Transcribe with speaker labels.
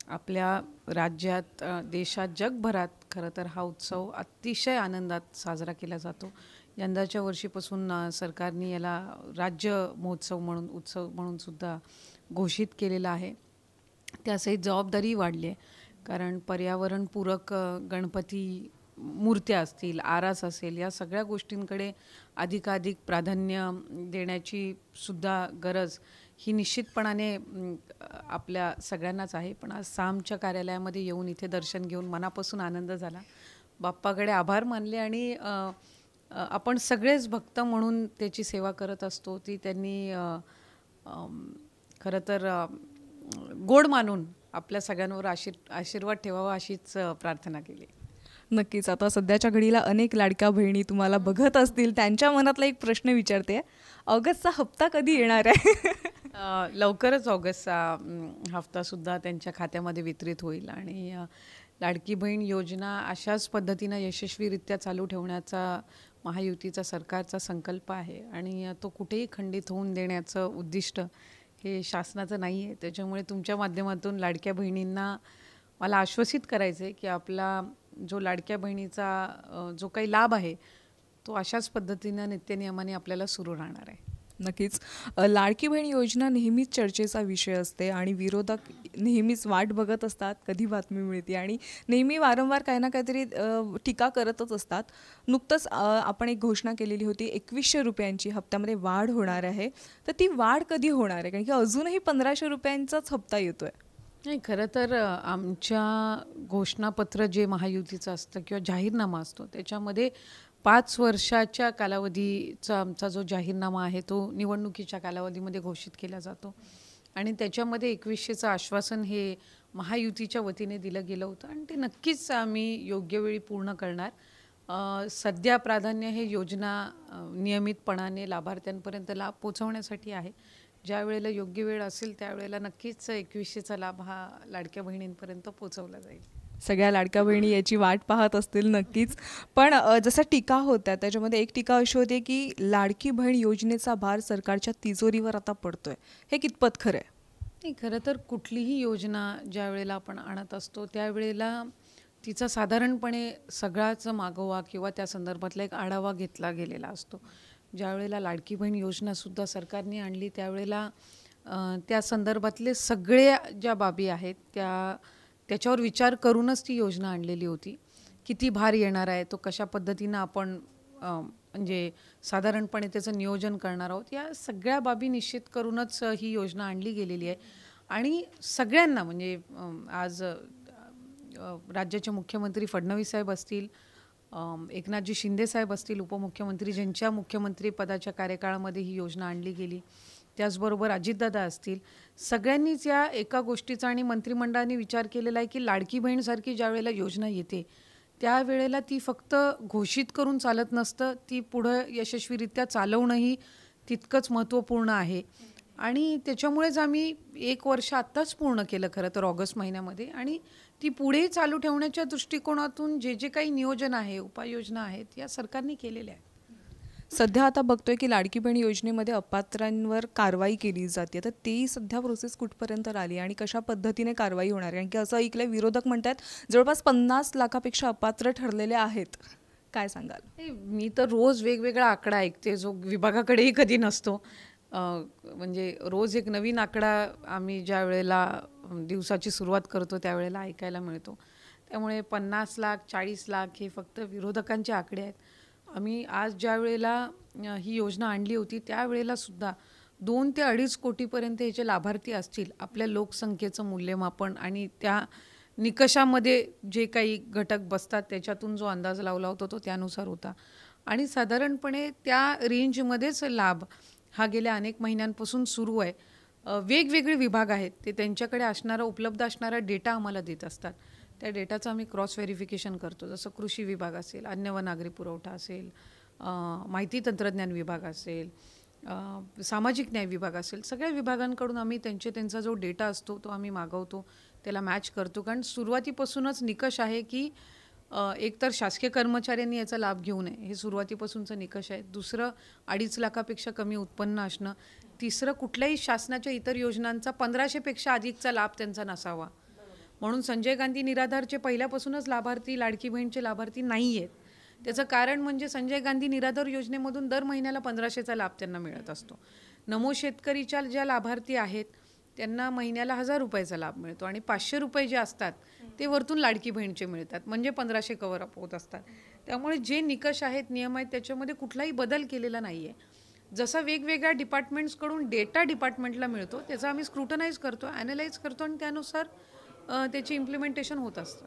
Speaker 1: आपल्या राज्यात, देशात, जगभरात खरं तर हा उत्सव अतिशय आनंदात साजरा केला जातो. यंदाच्या वर्षीपासून सरकारने याला राज्य महोत्सव म्हणून, उत्सव म्हणून सुद्धा घोषित केलेला आहे. त्यासहित जबाबदारी वाढली आहे, कारण पर्यावरणपूरक गणपती मूर्त्या असतील, आरास असेल, या सगळ्या गोष्टींकडे अधिकाधिक प्राधान्य देण्याची सुद्धा गरज ही निश्चितपणाने आपल्या सगळ्यांनाच आहे. पण आज सामच्या कार्यालयामध्ये येऊन इथे दर्शन घेऊन मनापासून आनंद झाला. बाप्पाकडे आभार मानले आणि आपण सगळेच भक्त म्हणून त्याची सेवा करत असतो, ती त्यांनी खरं तर गोड मानून आपल्या सगळ्यांवर आशीर्वाद ठेवावा अशीच प्रार्थना केली.
Speaker 2: नक्कीच. आता सध्याच्या घडीला अनेक लाडक्या बहिणी तुम्हाला बघत असतील, त्यांच्या मनातला एक प्रश्न विचारते, ऑगस्टचा हप्ता कधी येणार आहे?
Speaker 1: लवकरच ऑगस्टचा हफ्तासुद्धा त्यांच्या खात्यामध्ये वितरित होईल आणि लाडकी बहीण योजना अशाच पद्धतीनं यशस्वीरित्या चालू ठेवण्याचा महायुतीचा सरकारचा संकल्प आहे आणि तो कुठेही खंडित होऊन देण्याचं उद्दिष्ट हे शासनाचं नाही आहे. त्याच्यामुळे तुमच्या माध्यमातून लाडक्या बहिणींना मला आश्वासित करायचं आहे की आपला जो लाडक्या बहिणीचा जो काही लाभ आहे तो अशाच पद्धतीनं नित्यनियमाने आपल्याला सुरू राहणार आहे.
Speaker 2: नक्कीच. लाडकी बहीण योजना नेहमीच चर्चेचा विषय असते आणि विरोधक नेहमीच वाट बघत असतात कधी बातमी मिळते आणि नेहमी वारंवार काही ना काहीतरी टीका करतच असतात. नुकतंच आपण एक घोषणा केलेली होती, 2100 रुपयांची हप्त्यामध्ये वाढ होणार आहे. तर ती वाढ कधी होणार आहे? कारण की अजूनही 1500 रुपयांचाच हप्ता येतोय.
Speaker 1: नाही, खरं तर आमच्या घोषणापत्र जे महायुतीचं असतं किंवा जाहीरनामा असतो त्याच्यामध्ये 5 वर्षाच्या कालावधीचा आमचा जो जाहीरनामा आहे तो निवडणुकीच्या कालावधीमध्ये घोषित केला जातो आणि त्याच्यामध्ये 2100चं आश्वासन हे महायुतीच्या वतीने दिलं गेलं होतं आणि ते नक्कीच आम्ही योग्य वेळी पूर्ण करणार. सध्या प्राधान्य हे योजना नियमितपणाने लाभार्थ्यांपर्यंत लाभ पोचवण्यासाठी आहे. ज्या वेळेला योग्य वेळ असेल त्यावेळेला नक्कीच 2100चा लाभ हा लाडक्या बहिणींपर्यंत पोचवला जाईल.
Speaker 2: सगळ्या लाडक्या बहिणी याची वाट पाहत असतील नक्कीच. पण जसं टीका होत्या त्याच्यामध्ये एक टीका अशी होती की लाडकी बहीण योजनेचा भार सरकारच्या तिजोरीवर आता पडतोय. हे कितपत खरं आहे?
Speaker 1: नाही, खरं तर कुठलीही योजना ज्या वेळेला आपण आणत असतो त्यावेळेला तिचा साधारणपणे सगळाच मागोवा किंवा त्या संदर्भातला एक आढावा घेतला गेलेला असतो. ज्या वेळेला लाडकी बहीण योजनासुद्धा सरकारने आणली त्यावेळेला त्या संदर्भातले सगळ्या ज्या बाबी आहेत त्याच्यावर विचार करूनच ती योजना आणलेली होती. किती भार येणार आहे, तो कशा पद्धतीनं आपण म्हणजे साधारणपणे त्याचं नियोजन करणार आहोत, या सगळ्या बाबी निश्चित करूनच ही योजना आणली गेलेली आहे. आणि सगळ्यांना म्हणजे आज राज्याचे मुख्यमंत्री फडणवीस साहेब असतील, एकनाथजी शिंदे साहेब असतील उपमुख्यमंत्री, ज्यांच्या मुख्यमंत्री पदाच्या कार्यकाळामध्ये ही योजना आणली गेली, त्याचबरोबर अजितदादा असतील, सगळ्यांनीच या एका गोष्टीचा आणि मंत्रिमंडळाने विचार केलेला आहे की लाडकी बहीणसारखी ज्या वेळेला योजना येते त्यावेळेला ती फक्त घोषित करून चालत नसतं, ती पुढं यशस्वीरित्या चालवणंही तितकंच महत्त्वपूर्ण आहे. आणि त्याच्यामुळेच आम्ही 1 वर्ष आत्ताच पूर्ण केलं खरं तर ऑगस्ट महिन्यामध्ये आणि ती पुढे चालू ठेवण्याच्या दृष्टिकोनातून जे जे काही नियोजन आहे, उपाययोजना आहेत, या सरकारने केलेल्या आहेत.
Speaker 2: सध्या आता बघतोय की लाडकी बहीण योजनेमध्ये अपात्रांवर कारवाई केली जाते, तर ती सध्या प्रोसेस कुठपर्यंत आली आणि कशा पद्धतीने कारवाई होणार आहे? कारण की असं ऐकलंय विरोधक म्हणतात जवळपास 50 लाखापेक्षा अपात्र ठरलेले आहेत. काय सांगाल?
Speaker 1: मी तर रोज वेगवेगळा आकडा ऐकते जो विभागाकडेही कधी नसतो. म्हणजे रोज एक नवीन आकडा आम्ही ज्या वेळेला दिवसाची सुरुवात करतो त्यावेळेला ऐकायला मिळतो. त्यामुळे 50 लाख 40 लाख हे फक्त विरोधकांचे आकडे आहेत. आम्ही आज ज्या वेळेला ही योजना आणली होती त्यावेळेला सुद्धा 2 ते 2.5 कोटीपर्यंत याचे लाभार्थी असतील. आपल्या लोकसंख्येचं मूल्यमापन आणि त्या निकषामध्ये जे काही घटक बसतात त्याच्यातून जो अंदाज लावला होता तो त्यानुसार होता आणि साधारणपणे त्या रेंजमध्येच लाभ हा गेल्या अनेक महिन्यांपासून सुरू आहे. वेगवेगळे विभाग आहेत, ते त्यांच्याकडे असणारा उपलब्ध असणारा डेटा आम्हाला देत असतात. त्या डेटाचं आम्ही क्रॉस व्हेरिफिकेशन करतो. जसं कृषी विभाग असेल, अन्न व नागरी पुरवठा असेल, माहिती तंत्रज्ञान विभाग असेल, सामाजिक न्याय विभाग असेल, सगळ्या विभागांकडून आम्ही त्यांचा जो डेटा असतो तो आम्ही मागवतो, त्याला मॅच करतो. कारण सुरुवातीपासूनच निकष आहे की एक तर शासकीय कर्मचाऱ्यांनी याचा लाभ घेऊ नये हे सुरुवातीपासूनचं निकष आहे. दुसरं 2.5 लाखापेक्षा कमी उत्पन्न असणं. तिसरं कुठल्याही शासनाच्या इतर योजनांचा 1500 पेक्षा अधिकचा लाभ त्यांचा नसावा. म्हणून संजय गांधी निराधारचे पहिल्यापासूनच लाभार्थी लाडकी बहीणचे लाभार्थी नाही आहेत. त्याचं कारण म्हणजे संजय गांधी निराधार योजनेमधून दर महिन्याला 1500चा लाभ त्यांना मिळत असतो. नमो शेतकरीच्या ज्या लाभार्थी आहेत त्यांना महिन्याला 1000 रुपयाचा लाभ मिळतो आणि 500 रुपये जे असतात ते वरतून लाडकी बहीणचे मिळतात, म्हणजे 1500 कव्हर अप होत असतात. त्यामुळे जे निकष आहेत, नियम आहेत, त्याच्यामध्ये कुठलाही बदल केलेला नाही आहे. जसं वेगवेगळ्या डिपार्टमेंट्सकडून डेटा डिपार्टमेंटला मिळतो त्याचा आम्ही स्क्रुटनाइज करतो, ॲनालाइज करतो आणि त्यानुसार त्याची इम्प्लिमेंटेशन होत असतं.